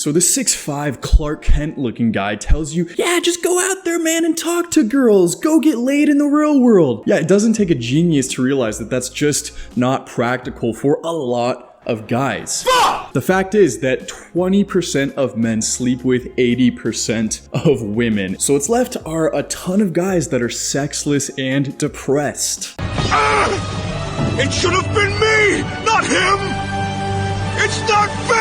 So this 6'5" Clark Kent looking guy tells you, yeah, just go out there, man, and talk to girls. Go get laid in the real world. Yeah, it doesn't take a genius to realize that that's just not practical for a lot of guys. The fact is that 20% of men sleep with 80% of women. So what's left are a ton of guys that are sexless and depressed. It should have been me, not him! It's not fair!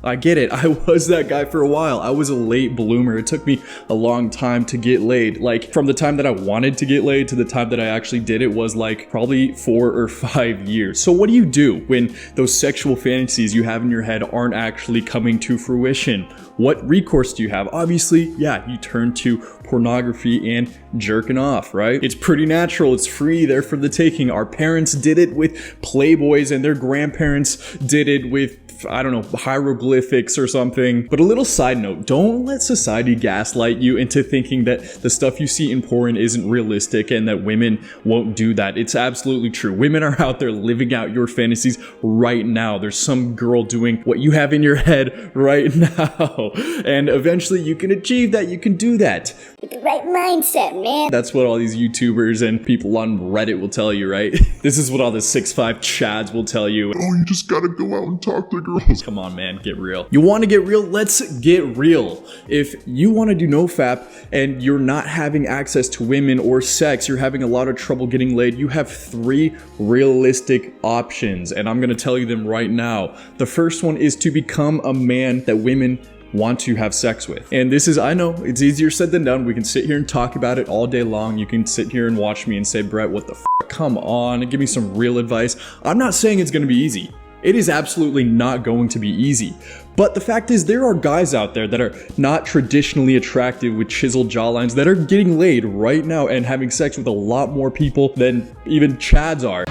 I get it, I was that guy for a while. I was a late bloomer. It took me a long time to get laid. Like, from the time that I wanted to get laid to the time that I actually did it was like probably 4 or 5 years. So what do you do when those sexual fantasies you have in your head aren't actually coming to fruition? What recourse do you have? Obviously, yeah, you turn to pornography and jerking off, right? It's pretty natural, it's free, there for the taking. Our parents did it with playboys and their grandparents did it with, I don't know, hieroglyphics or something. But a little side note, don't let society gaslight you into thinking that the stuff you see in porn isn't realistic and that women won't do that. It's absolutely true. Women are out there living out your fantasies right now. There's some girl doing what you have in your head right now. And eventually you can achieve that, you can do that. With the right mindset, man. That's what all these YouTubers and people on Reddit will tell you, right? This is what all the 6'5" chads will tell you. Oh, you just gotta go out and talk to girls. Come on, man, get real. You want to get real? Let's get real. If you want to do NoFap and you're not having access to women or sex, you're having a lot of trouble getting laid, you have 3 realistic options, and I'm gonna tell you them right now. The first one is to become a man that women want to have sex with. And this is, I know, it's easier said than done. We can sit here and talk about it all day long. You can sit here and watch me and say, Brett, what the f***? Come on, and give me some real advice. I'm not saying it's gonna be easy. It is absolutely not going to be easy. But the fact is, there are guys out there that are not traditionally attractive with chiseled jawlines that are getting laid right now and having sex with a lot more people than even chads are.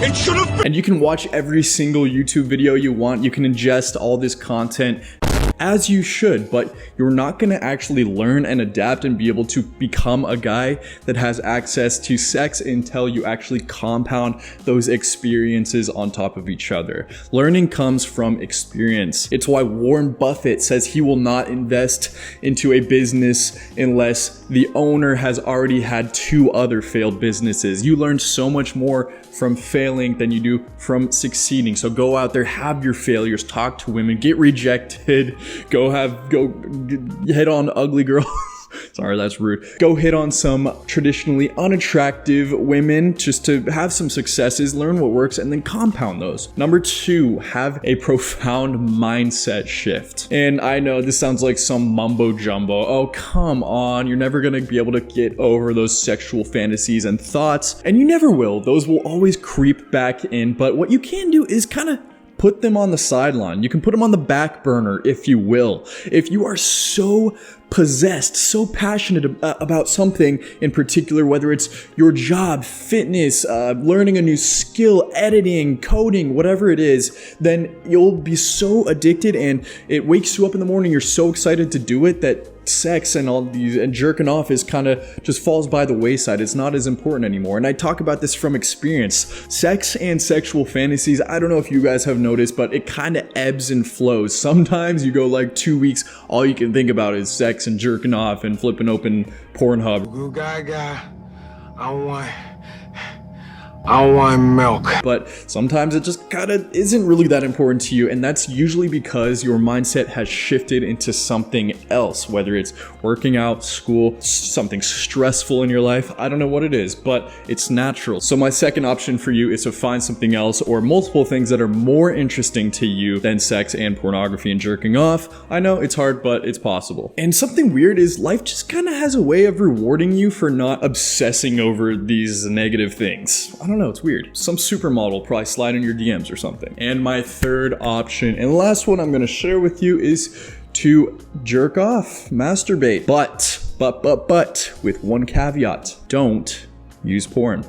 It should have been. And you can watch every single YouTube video you want. You can ingest all this content as you should, but you're not gonna actually learn and adapt and be able to become a guy that has access to sex until you actually compound those experiences on top of each other. Learning comes from experience. It's why Warren Buffett says he will not invest into a business unless the owner has already had 2 other failed businesses. You learn so much more from failing than you do from succeeding. So go out there, have your failures, talk to women, get rejected, go hit on ugly girls. Sorry, that's rude. Go hit on some traditionally unattractive women just to have some successes, learn what works, and then compound those. Number 2, have a profound mindset shift. And I know this sounds like some mumbo jumbo. Oh, come on. You're never gonna be able to get over those sexual fantasies and thoughts, and you never will. Those will always creep back in, but what you can do is kind of put them on the sideline. You can put them on the back burner, if you will. If you are so possessed, so passionate about something in particular, whether it's your job, fitness, learning a new skill, editing, coding, whatever it is, then you'll be so addicted and it wakes you up in the morning. You're so excited to do it that sex and all these and jerking off is kind of just falls by the wayside. It's not as important anymore. And I talk about this from experience. Sex and sexual fantasies, I don't know if you guys have noticed, but it kind of ebbs and flows. Sometimes you go like 2 weeks, all you can think about is sex and jerking off and flipping open Pornhub. Good guy, I want milk. But sometimes it just kind of isn't really that important to you, and that's usually because your mindset has shifted into something else, whether it's working out, school, something stressful in your life. I don't know what it is, but it's natural. So my second option for you is to find something else or multiple things that are more interesting to you than sex and pornography and jerking off. I know it's hard, but it's possible. And something weird is life just kind of has a way of rewarding you for not obsessing over these negative things. I don't know, it's weird. Some supermodel probably slide in your DMs or something. And my third option and last one I'm gonna share with you is to jerk off, masturbate. But with one caveat, don't use porn.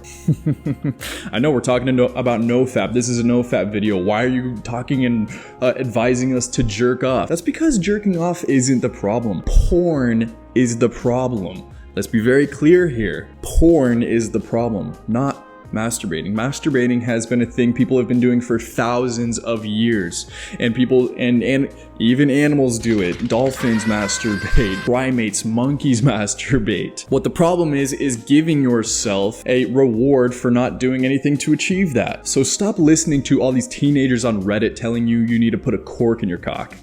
I know we're talking about NoFap. This is a NoFap video. Why are you talking and advising us to jerk off? That's because jerking off isn't the problem. Porn is the problem. Let's be very clear here. Porn is the problem, not masturbating. Masturbating has been a thing people have been doing for thousands of years. And people, and even animals do it. Dolphins masturbate. Primates, monkeys masturbate. What the problem is giving yourself a reward for not doing anything to achieve that. So stop listening to all these teenagers on Reddit telling you need to put a cork in your cock.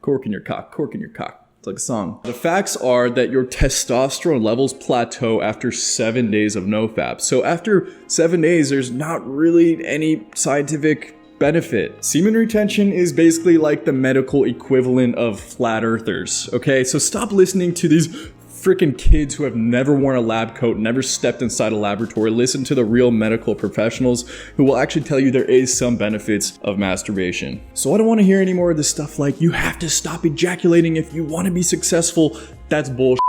Cork in your cock, cork in your cock. It's like a song. The facts are that your testosterone levels plateau after 7 days of NoFap. So after 7 days, there's not really any scientific benefit. Semen retention is basically like the medical equivalent of flat earthers, okay? So stop listening to these freaking kids who have never worn a lab coat, never stepped inside a laboratory. Listen to the real medical professionals who will actually tell you there is some benefits of masturbation. So I don't want to hear any more of this stuff like, you have to stop ejaculating if you want to be successful. That's bullshit.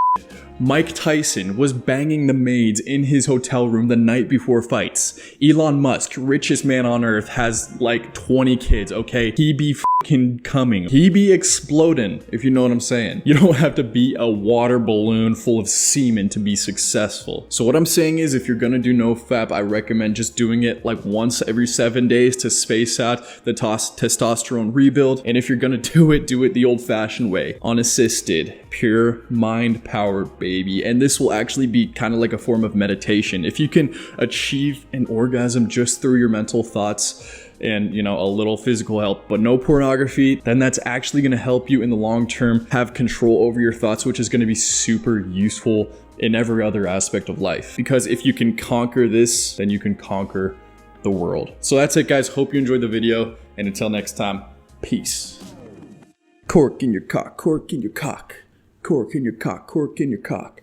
Mike Tyson was banging the maids in his hotel room the night before fights. Elon Musk, richest man on earth, has like 20 kids, okay? He be fucking coming. He be exploding, if you know what I'm saying. You don't have to be a water balloon full of semen to be successful. So what I'm saying is, if you're gonna do NoFap, I recommend just doing it like once every 7 days to space out the testosterone rebuild. And if you're gonna do it the old-fashioned way, unassisted, pure mind power, baby. And this will actually be kind of like a form of meditation. If you can achieve an orgasm just through your mental thoughts and, you know, a little physical help, but no pornography, then that's actually going to help you in the long term have control over your thoughts, which is going to be super useful in every other aspect of life. Because if you can conquer this, then you can conquer the world. So that's it, guys. Hope you enjoyed the video, and until next time, peace. Cork in your cock, cork in your cock. Cork in your cock, cork in your cock.